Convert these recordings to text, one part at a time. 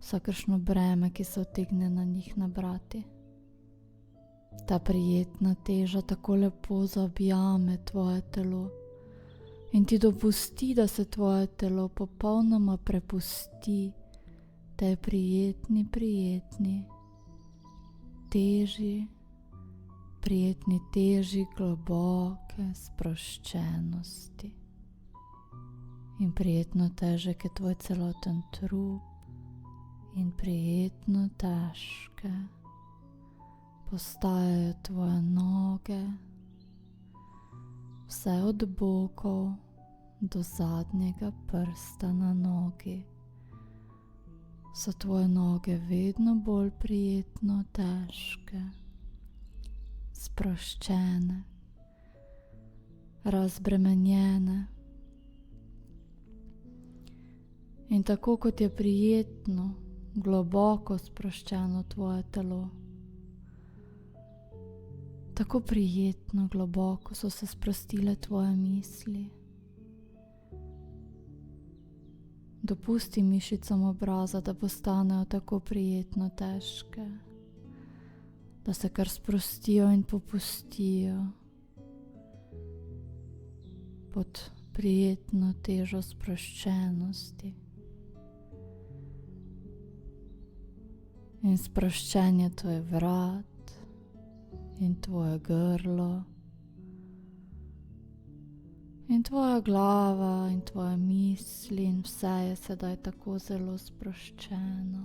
vsakršno breme, ki se utegne na njih nabrati. Ta prijetna teža tako lepo zaobjame tvoje telo in ti dopusti, da se tvoje telo popolnoma prepusti tej prijetni teži globoke sproščenosti in prijetno težek je tvoj celoten trup in prijetno težke postajajo tvoje noge, vse od bokov do zadnjega prsta na nogi. So tvoje noge vedno bolj prijetno težke, sproščene, razbremenjene. In tako kot je prijetno, globoko sproščeno tvoje telo, tako prijetno, globoko so se sprostile tvoje misli. Dopusti mišicam obraza, da postanejo tako prijetno težke, da se kar sprostijo in popustijo pod prijetno težo sproščenosti. In sproščenje tvoj vrat in tvoje grlo in tvoja glava in tvoje misli in vse je sedaj tako zelo sproščeno.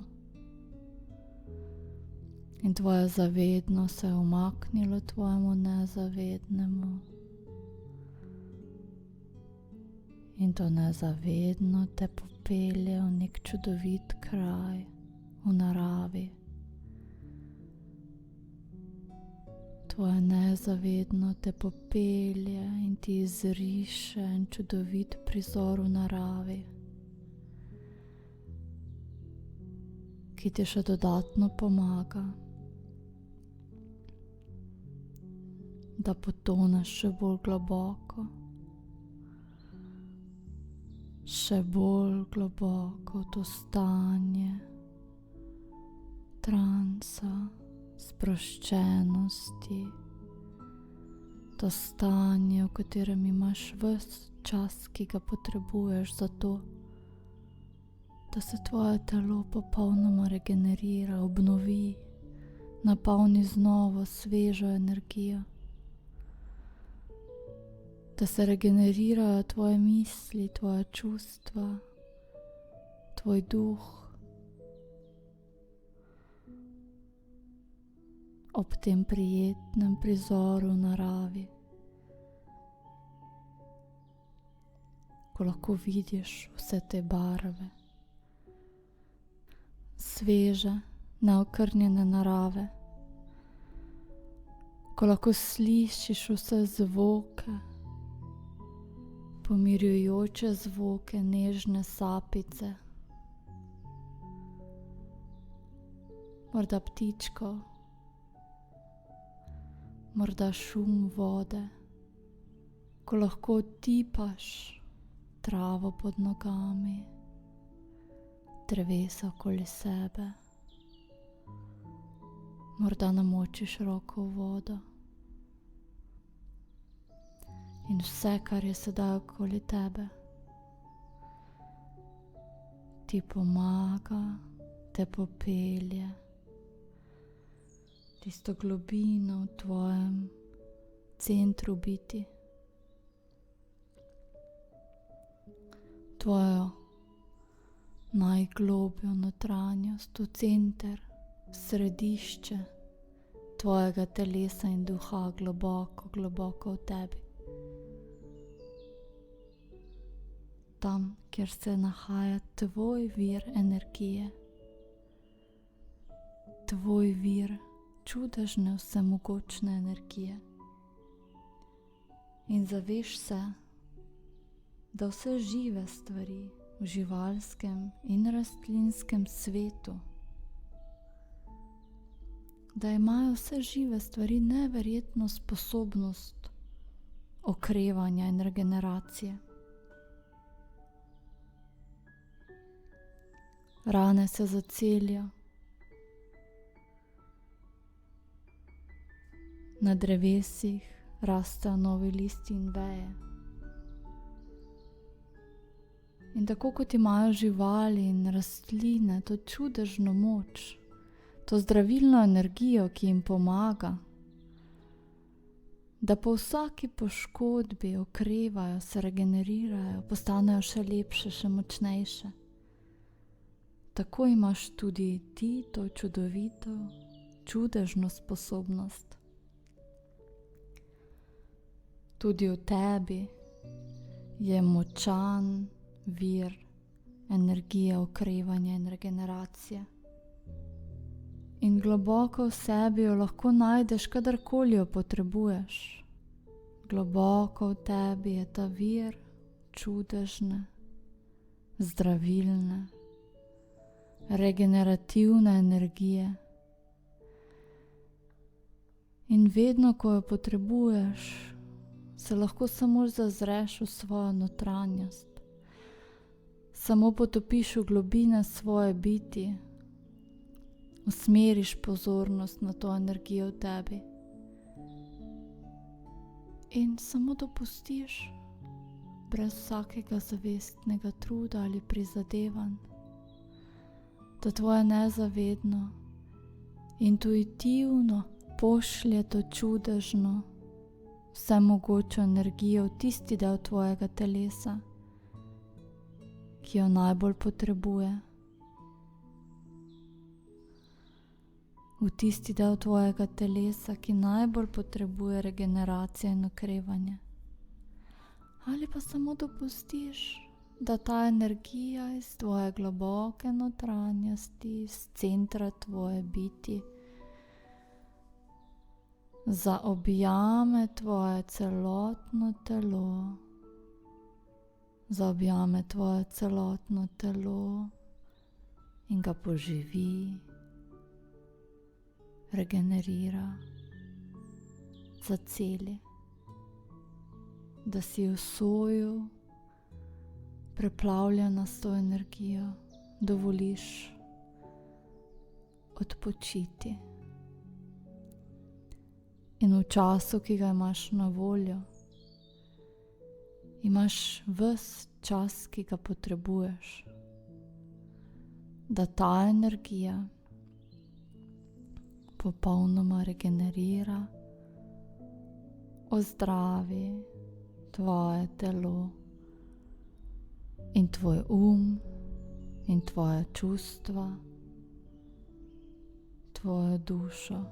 In tvoje zavedno se je umaknilo tvojemu nezavednemu. In to nezavedno te popelje v nek čudovit kraj v naravi. Tvoje nezavedno te popelje in ti izriše en čudovit prizor v naravi, ki ti še dodatno pomaga, da potoneš še bolj globoko v to stanje transa, sproščenosti, to stanje, v katerem imaš ves čas, ki ga potrebuješ za to, da se tvoje telo popolnoma regenerira, obnovi, napolni z novo, svežo energijo, da se regenerirajo tvoje misli, tvoje čustva, tvoj duh. Ob tem prijetnem prizoru v naravi, ko lahko vidiš vse te barve, sveže, neokrnjene narave, ko lahko slišiš vse zvoke, pomirjujoče zvoke, nežne sapice, morda ptičkov, morda šum vode, ko lahko tipaš travo pod nogami, drevesa okoli sebe, morda namočiš roko v vodo. In vse, kar je sedaj okoli tebe, ti pomaga, te popelje tisto globino v tvojem centru biti, tvojo najglobjo notranjost, v center, središče tvojega telesa in duha, globoko, globoko v tebi. Tam, kjer se nahaja tvoj vir energije, tvoj vir čudežne, vsemogočne energije. In zaveš se, da vse žive stvari v živalskem in rastlinskem svetu, da imajo vse žive stvari neverjetno sposobnost okrevanja in regeneracije. rane se zacelijo, na drevesih rastejo novi listi in veje. In tako kot imajo živali in rastline to čudežno moč, to zdravilno energijo, ki jim pomaga, da po vsaki poškodbi okrevajo, se regenerirajo, postanejo še lepše, še močnejše. Tako imaš tudi ti to čudovito, čudežno sposobnost. Tudi v tebi je močan vir energije okrevanja in regeneracije. In globoko v sebi jo lahko najdeš, kadarkoli jo potrebuješ. Globoko v tebi je ta vir čudežne, zdravilne, regenerativne energije. In vedno, ko jo potrebuješ, se lahko samo zazreš v svojo notranjost. Samo potopiš v globine svoje biti, usmeriš pozornost na to energijo v tebi in samo dopustiš, brez vsakega zavestnega truda ali prizadevanj, da tvoje nezavedno, intuitivno pošlje to čudežno, vsemogočo energijo v tisti del tvojega telesa, ki jo najbolj potrebuje. V tisti del tvojega telesa, ki najbolj potrebuje regeneracijo in okrevanje. Ali pa samo dopustiš, da ta energija iz tvoje globoke notranjosti, iz centra tvoje biti, zaobjame tvoje celotno telo, zaobjame tvoje celotno telo in ga poživi, regenerira, zaceli, da si v soju preplavljena s to energijo, dovoliš odpočiti. In v času, ki ga imaš na voljo, imaš ves čas, ki ga potrebuješ, da ta energija popolnoma regenerira, ozdravi tvoje telo in tvoj in tvoja čustva, tvojo dušo.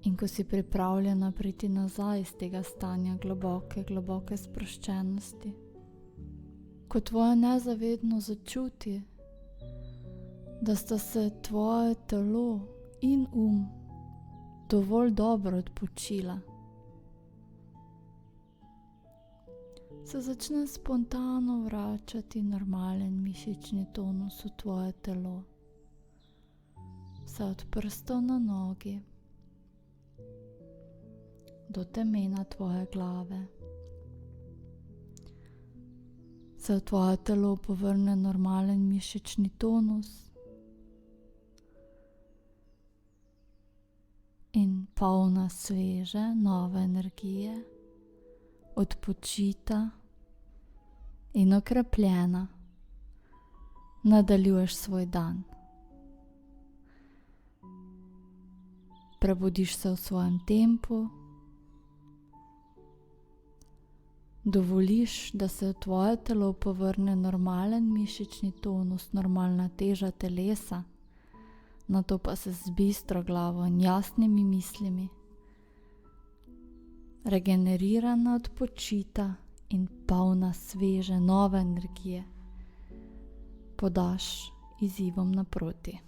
In ko si pripravljena priti nazaj iz tega stanja globoke sproščenosti, ko tvoje nezavedno začuti, da sta se tvoje telo in dovolj dobro odpočila, se začne spontano vračati normalen mišični tonus v tvoje telo, vse od prstov na nogi do temena tvoje glave. Se v tvoje telo povrne normalen mišični tonus in polna sveže, nove energije, odpočita in okrepljena, nadaljuješ svoj dan. Prebudiš se v svojem tempu, dovoliš, da se v tvoje telo povrne normalen mišični tonus, normalna teža telesa, nato pa se z bistro glavo in jasnimi mislimi, regenerirana, odpočita in polna sveže, nove energije, podaš izzivom naproti.